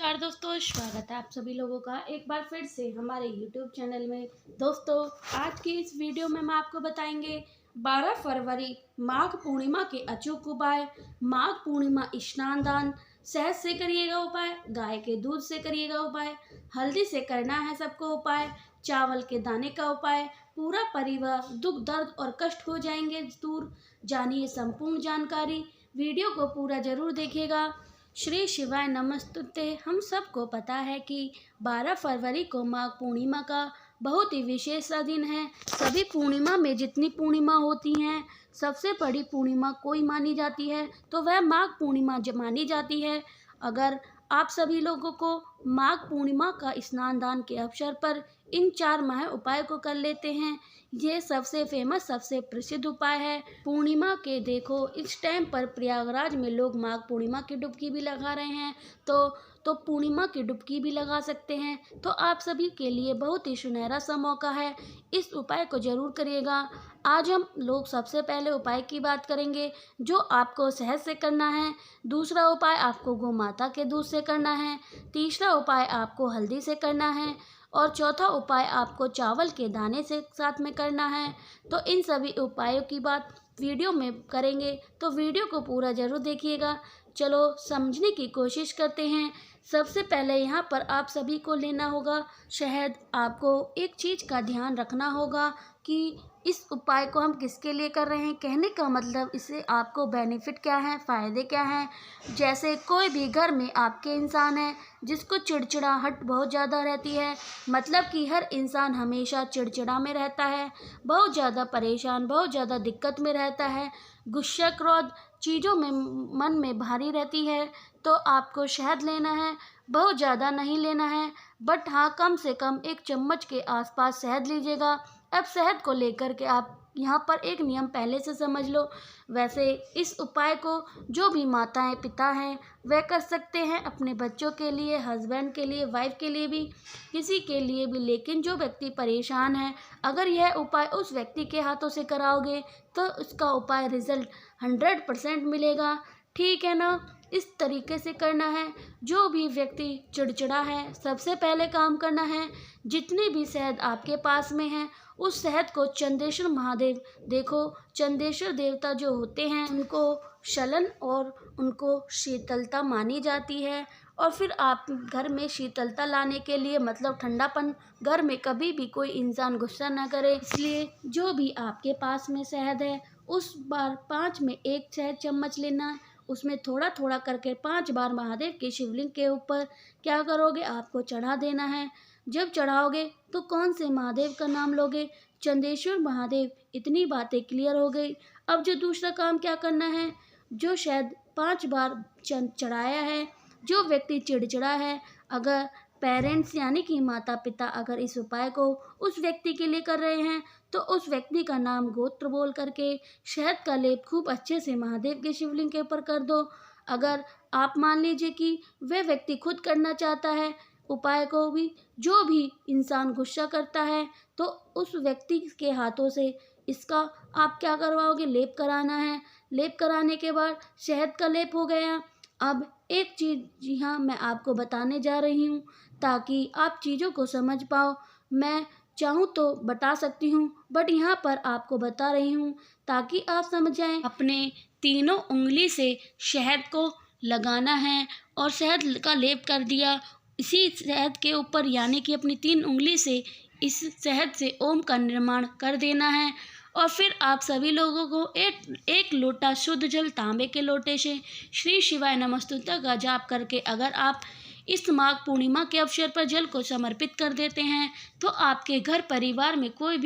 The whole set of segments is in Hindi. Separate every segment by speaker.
Speaker 1: नमस्कार दोस्तों, स्वागत है आप सभी लोगों का एक बार फिर से हमारे YouTube चैनल में। दोस्तों, आज की इस वीडियो में हम आपको बताएंगे 12 फरवरी माघ पूर्णिमा के अचूक उपाय। माघ पूर्णिमा स्नान दान, शहद से करिएगा उपाय, गाय के दूध से करिएगा उपाय, हल्दी से करना है सबको उपाय, चावल के दाने का उपाय। पूरा परिवार दुख दर्द और कष्ट हो जाएंगे दूर। जानिए संपूर्ण जानकारी, वीडियो को पूरा जरूर देखिएगा। श्री शिवाय नमस्तुते। हम सबको पता है कि 12 फरवरी को माघ पूर्णिमा का बहुत ही विशेष दिन है। सभी पूर्णिमा में जितनी पूर्णिमा होती हैं, सबसे बड़ी पूर्णिमा कोई मानी जाती है तो वह माघ पूर्णिमा मानी जाती है। अगर आप सभी लोगों को माघ पूर्णिमा का स्नान दान के अवसर पर इन 4 महा उपाय को कर लेते हैं। ये सबसे फेमस, सबसे प्रसिद्ध उपाय है। पूर्णिमा के देखो इस टाइम पर प्रयागराज में लोग माघ पूर्णिमा की डुबकी भी लगा रहे हैं, तो पूर्णिमा की डुबकी भी लगा सकते हैं। तो आप सभी के लिए बहुत ही सुनहरा सा मौका है, इस उपाय को जरूर करिएगा। आज हम लोग सबसे पहले उपाय की बात करेंगे जो आपको शहद से करना है। दूसरा उपाय आपको गौ माता के दूध से करना है। तीसरा उपाय आपको हल्दी से करना है और चौथा उपाय आपको चावल के दाने से साथ में करना है। तो इन सभी उपायों की बात वीडियो में करेंगे, तो वीडियो को पूरा जरूर देखिएगा। चलो समझने की कोशिश करते हैं। सबसे पहले यहाँ पर आप सभी को लेना होगा शहद। आपको एक चीज़ का ध्यान रखना होगा कि इस उपाय को हम किसके लिए कर रहे हैं। कहने का मतलब इससे आपको बेनिफिट क्या है, फ़ायदे क्या हैं। जैसे कोई भी घर में आपके इंसान है जिसको चिड़चिड़ाहट बहुत ज़्यादा रहती है, मतलब कि हर इंसान हमेशा चिड़चिड़ा में रहता है, बहुत ज़्यादा परेशान, बहुत ज़्यादा दिक्कत में रहता है, गुस्सा क्रोध चीज़ों में मन में भारी रहती है, तो आपको शहद लेना है। बहुत ज़्यादा नहीं लेना है, बट हाँ कम से कम 1 चम्मच के आसपास शहद लीजिएगा। अब शहद को लेकर के आप यहाँ पर एक नियम पहले से समझ लो। वैसे इस उपाय को जो भी माताएं पिता हैं वह कर सकते हैं अपने बच्चों के लिए, हस्बैंड के लिए, वाइफ के लिए भी, किसी के लिए भी। लेकिन जो व्यक्ति परेशान है, अगर यह उपाय उस व्यक्ति के हाथों से कराओगे तो उसका उपाय रिजल्ट 100% मिलेगा। ठीक है ना। इस तरीके से करना है। जो भी व्यक्ति चिड़चिड़ा है, सबसे पहले काम करना है, जितनी भी शहद आपके पास में है उस शहद को चंदेश्वर महादेव, देखो चंदेश्वर देवता जो होते हैं उनको शलन और उनको शीतलता मानी जाती है। और फिर आप घर में शीतलता लाने के लिए, मतलब ठंडापन, घर में कभी भी कोई इंसान गुस्सा ना करे, इसलिए जो भी आपके पास में शहद है उस बार 5 में 1 शहद चम्मच लेना है। उसमें थोड़ा थोड़ा करके 5 बार महादेव के शिवलिंग के ऊपर क्या करोगे, आपको चढ़ा देना है। जब चढ़ाओगे तो कौन से महादेव का नाम लोगे, चंदेश्वर महादेव। इतनी बातें क्लियर हो गई। अब जो दूसरा काम क्या करना है, जो शहद 5 बार चढ़ाया है, जो व्यक्ति चिड़चिड़ा है, अगर पेरेंट्स यानी कि माता पिता अगर इस उपाय को उस व्यक्ति के लिए कर रहे हैं तो उस व्यक्ति का नाम गोत्र बोल करके शहद का लेप खूब अच्छे से महादेव के शिवलिंग के ऊपर कर दो। अगर आप मान लीजिए कि वह व्यक्ति खुद करना चाहता है उपाय को भी, जो भी इंसान गुस्सा करता है, तो उस व्यक्ति के हाथों से इसका आप क्या करवाओगे, लेप कराना है। लेप कराने के बाद शहद का लेप हो गया। अब एक चीज़, जी हाँ, मैं आपको बताने जा रही हूँ ताकि आप चीज़ों को समझ पाओ। मैं चाहूँ तो बता सकती हूँ, बट यहाँ पर आपको बता रही हूँ ताकि आप समझ जाएं। अपने तीनों उंगली से शहद को लगाना है और शहद का लेप कर दिया। इसी शहद के ऊपर यानी कि अपनी 3 उंगली से इस शहद से ओम का निर्माण कर देना है। और फिर आप सभी लोगों को एक लोटा शुद्ध जल तांबे के लोटे से श्री शिवाय नमस्तुते का जाप करके अगर आप इस माघ पूर्णिमा के अवसर पर जल को समर्पित कर देते हैं तो आपके घर परिवार में कोई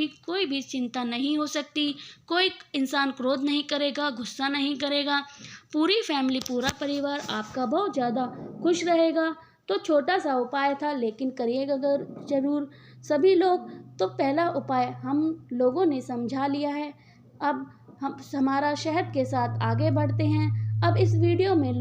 Speaker 1: भी चिंता नहीं हो सकती। कोई इंसान क्रोध नहीं करेगा, गुस्सा नहीं करेगा। पूरी फैमिली, पूरा परिवार आपका बहुत ज़्यादा खुश रहेगा। तो छोटा सा उपाय था, लेकिन करिएगा अगर ज़रूर सभी लोग। तो पहला उपाय हम लोगों ने समझा लिया है। अब हम हमारा शहद के साथ आगे बढ़ते हैं। अब इस वीडियो में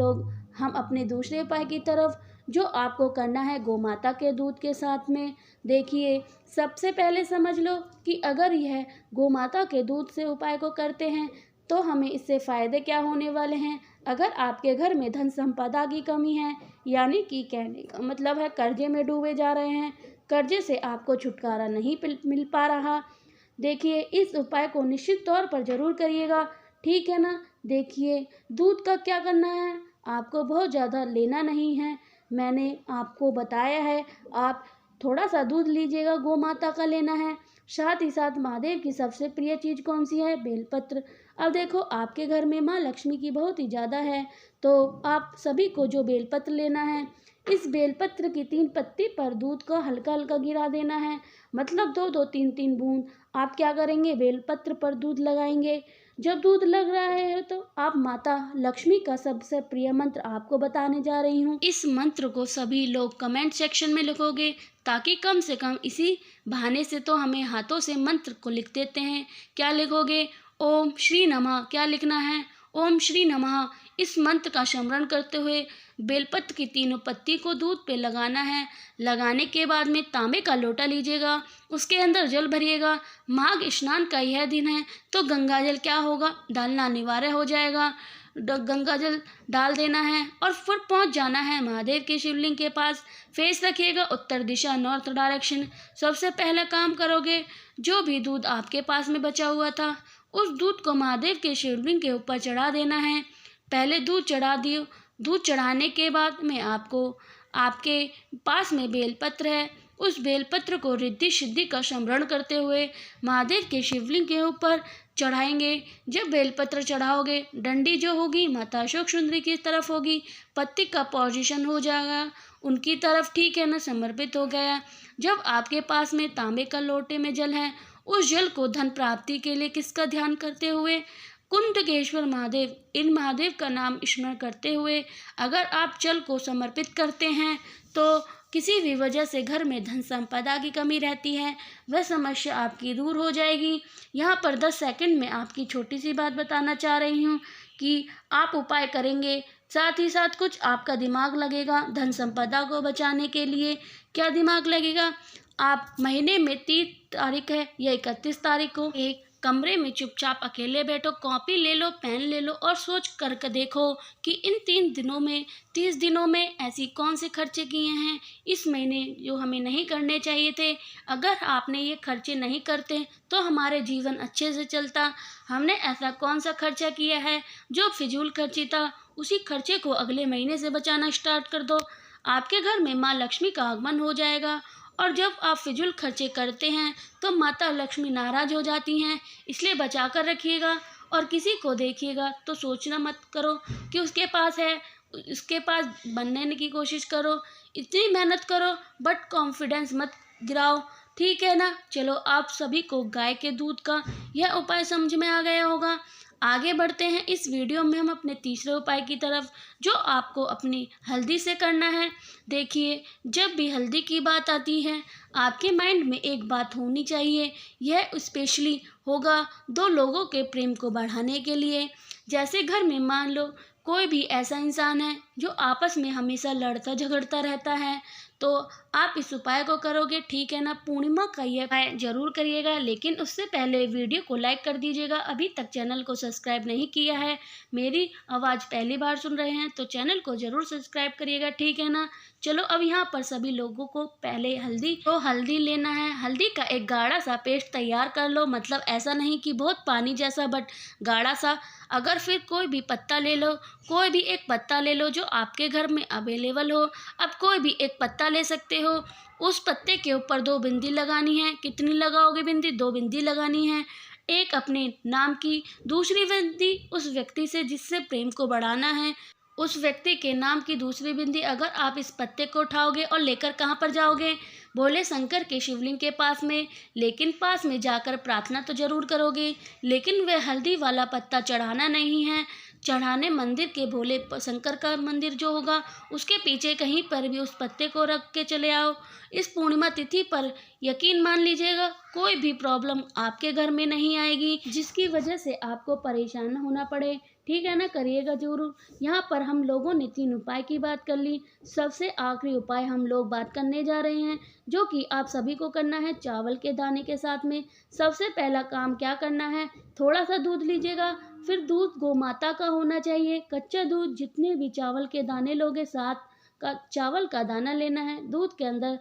Speaker 1: हम अपने दूसरे उपाय की तरफ, जो आपको करना है गौ माता के दूध के साथ में। देखिए, सबसे पहले समझ लो कि अगर यह गौ माता के दूध से उपाय को करते हैं तो हमें इससे फ़ायदे क्या होने वाले हैं। अगर आपके घर में धन संपदा की कमी है, यानी कि कहने का मतलब है कर्जे में डूबे जा रहे हैं, कर्जे से आपको छुटकारा नहीं मिल पा रहा, देखिए इस उपाय को निश्चित तौर पर ज़रूर करिएगा, ठीक है ना। देखिए दूध का क्या करना है, आपको बहुत ज़्यादा लेना नहीं है, मैंने आपको बताया है। आप थोड़ा सा दूध लीजिएगा, गौ माता का लेना है। साथ ही साथ महादेव की सबसे प्रिय चीज़ कौन सी है, बेलपत्र। अब देखो आपके घर में माँ लक्ष्मी की बहुत ही ज़्यादा है, तो आप सभी को जो बेलपत्र लेना है, इस बेलपत्र की 3 पत्ती पर दूध को हल्का हल्का गिरा देना है, मतलब 2-2 3-3 बूंद। आप क्या करेंगे, बेलपत्र पर दूध लगाएंगे। जब दूध लग रहा है तो आप माता लक्ष्मी का सबसे प्रिय मंत्र आपको बताने जा रही हूँ। इस मंत्र को सभी लोग कमेंट सेक्शन में लिखोगे, ताकि कम से कम इसी बहाने से तो हमें हाथों से मंत्र को लिख देते हैं। क्या लिखोगे, ओम श्री नमः। क्या लिखना है, ओम श्री नमः। इस मंत्र का स्मरण करते हुए बेलपत्र की 3 पत्ती को दूध पे लगाना है। लगाने के बाद में तांबे का लोटा लीजिएगा, उसके अंदर जल भरिएगा। माघ स्नान का यह दिन है, तो गंगा जल क्या होगा, डालना अनिवार्य हो जाएगा। गंगा जल डाल देना है और फिर पहुंच जाना है महादेव के शिवलिंग के पास। फेस रखिएगा उत्तर दिशा, नॉर्थ डायरेक्शन। सबसे पहला काम करोगे, जो भी दूध आपके पास में बचा हुआ था, उस दूध को महादेव के शिवलिंग के ऊपर चढ़ा देना है। पहले दूध चढ़ा दियो। दूध चढ़ाने के बाद में आपको, आपके पास में बेलपत्र है, उस बेलपत्र को रिद्धि सिद्धि का स्मरण करते हुए महादेव के शिवलिंग के ऊपर चढ़ाएंगे। जब बेलपत्र चढ़ाओगे, डंडी जो होगी माता अशोक सुंदरी की तरफ होगी, पत्ती का पोजीशन हो जाएगा उनकी तरफ, ठीक है ना, समर्पित हो गया। जब आपके पास में तांबे का लोटे में जल है, उस जल को धन प्राप्ति के लिए किसका ध्यान करते हुए, कुंडकेश्वर महादेव, इन महादेव का नाम स्मरण करते हुए अगर आप जल को समर्पित करते हैं, तो किसी भी वजह से घर में धन संपदा की कमी रहती है, वह समस्या आपकी दूर हो जाएगी। यहाँ पर 10 सेकंड में आपकी छोटी सी बात बताना चाह रही हूँ कि आप उपाय करेंगे, साथ ही साथ कुछ आपका दिमाग लगेगा धन संपदा को बचाने के लिए। क्या दिमाग लगेगा, आप महीने में 30 तारीख है या 31 तारीख को एक कमरे में चुपचाप अकेले बैठो, कॉपी ले लो, पेन ले लो और सोच करके देखो कि इन 3 दिनों में, 30 दिनों में ऐसी कौन से खर्चे किए हैं इस महीने जो हमें नहीं करने चाहिए थे। अगर आपने ये खर्चे नहीं करते तो हमारे जीवन अच्छे से चलता। हमने ऐसा कौन सा खर्चा किया है जो फिजूल खर्ची था, उसी खर्चे को अगले महीने से बचाना स्टार्ट कर दो। आपके घर में माँ लक्ष्मी का आगमन हो जाएगा। और जब आप फिजूल खर्चे करते हैं तो माता लक्ष्मी नाराज हो जाती हैं, इसलिए बचा कर रखिएगा। और किसी को देखिएगा तो सोचना मत करो कि उसके पास है, उसके पास बनने की कोशिश करो, इतनी मेहनत करो, बट कॉन्फिडेंस मत गिराओ, ठीक है ना। चलो आप सभी को गाय के दूध का यह उपाय समझ में आ गया होगा। आगे बढ़ते हैं इस वीडियो में हम अपने तीसरे उपाय की तरफ, जो आपको अपनी हल्दी से करना है। देखिए जब भी हल्दी की बात आती है, आपके माइंड में एक बात होनी चाहिए, यह स्पेशली होगा 2 लोगों के प्रेम को बढ़ाने के लिए। जैसे घर में मान लो कोई भी ऐसा इंसान है जो आपस में हमेशा लड़ता झगड़ता रहता है, तो आप इस उपाय को करोगे, ठीक है ना। पूर्णिमा का यह उपाय जरूर करिएगा, लेकिन उससे पहले वीडियो को लाइक कर दीजिएगा। अभी तक चैनल को सब्सक्राइब नहीं किया है, मेरी आवाज़ पहली बार सुन रहे हैं तो चैनल को ज़रूर सब्सक्राइब करिएगा, ठीक है ना। चलो अब यहाँ पर सभी लोगों को पहले हल्दी लेना है। हल्दी का एक गाढ़ा सा पेस्ट तैयार कर लो, मतलब ऐसा नहीं कि बहुत पानी जैसा, बट गाढ़ा सा। अगर फिर कोई भी पत्ता ले लो, कोई भी एक पत्ता ले लो जो आपके घर में अवेलेबल हो। अब कोई भी एक पत्ता ले सकते हो, उस पत्ते के ऊपर 2 बिंदी लगानी है। कितनी लगाओगे बिंदी, 2 बिंदी लगानी है। एक अपने नाम की, दूसरी बिंदी उस व्यक्ति से जिससे प्रेम को बढ़ाना है, उस व्यक्ति के नाम की दूसरी बिंदी। अगर आप इस पत्ते को उठाओगे और लेकर कहाँ पर जाओगे, भोले शंकर के शिवलिंग के पास में। लेकिन पास में जाकर प्रार्थना तो जरूर करोगे, लेकिन वह हल्दी वाला पत्ता चढ़ाना नहीं है। चढ़ाने मंदिर के भोले शंकर का मंदिर जो होगा उसके पीछे कहीं पर भी उस पत्ते को रख के चले आओ। इस पूर्णिमा तिथि पर यकीन मान लीजिएगा कोई भी प्रॉब्लम आपके घर में नहीं आएगी, जिसकी वजह से आपको परेशान होना पड़े। ठीक है ना, करिएगा ज़रूर। यहाँ पर हम लोगों ने 3 उपाय की बात कर ली। सबसे आखिरी उपाय हम लोग बात करने जा रहे हैं, जो कि आप सभी को करना है चावल के दाने के साथ में। सबसे पहला काम क्या करना है, थोड़ा-सा दूध लीजिएगा, फिर दूध गोमाता का होना चाहिए। कच्चा दूध जितने भी चावल के दाने लोगे, 7 का चावल का दाना लेना है, दूध के अंदर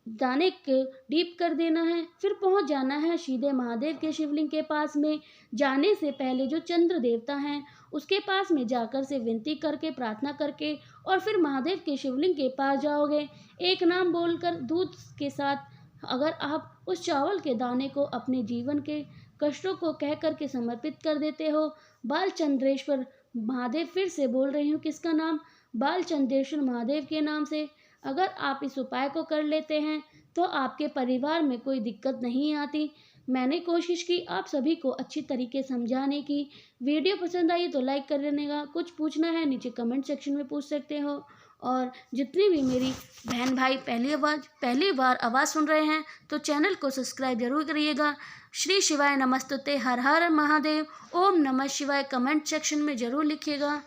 Speaker 1: दाने को डीप कर देना है, फिर पहुंच जाना है सीधे महादेव के शिवलिंग के पास में। जाने से पहले जो चंद्र देवता हैं उसके पास में जाकर से विनती करके, प्रार्थना करके, और फिर महादेव के शिवलिंग के पास जाओगे। एक नाम बोलकर दूध के साथ अगर आप उस चावल के दाने को अपने जीवन के कष्टों को कह कर के समर्पित कर देते हो, बालचंद्रेश्वर महादेव, फिर से बोल रही हूँ किसका नाम, बालचंद्रेश्वर महादेव के नाम से अगर आप इस उपाय को कर लेते हैं तो आपके परिवार में कोई दिक्कत नहीं आती। मैंने कोशिश की आप सभी को अच्छी तरीके समझाने की। वीडियो पसंद आई तो लाइक कर देने का, कुछ पूछना है नीचे कमेंट सेक्शन में पूछ सकते हो। और जितनी भी मेरी बहन भाई पहली बार आवाज़ सुन रहे हैं तो चैनल को सब्सक्राइब जरूर करिएगा। श्री शिवाय नमस्तुते, हर हर महादेव, ओम नमः शिवाय कमेंट सेक्शन में ज़रूर लिखिएगा।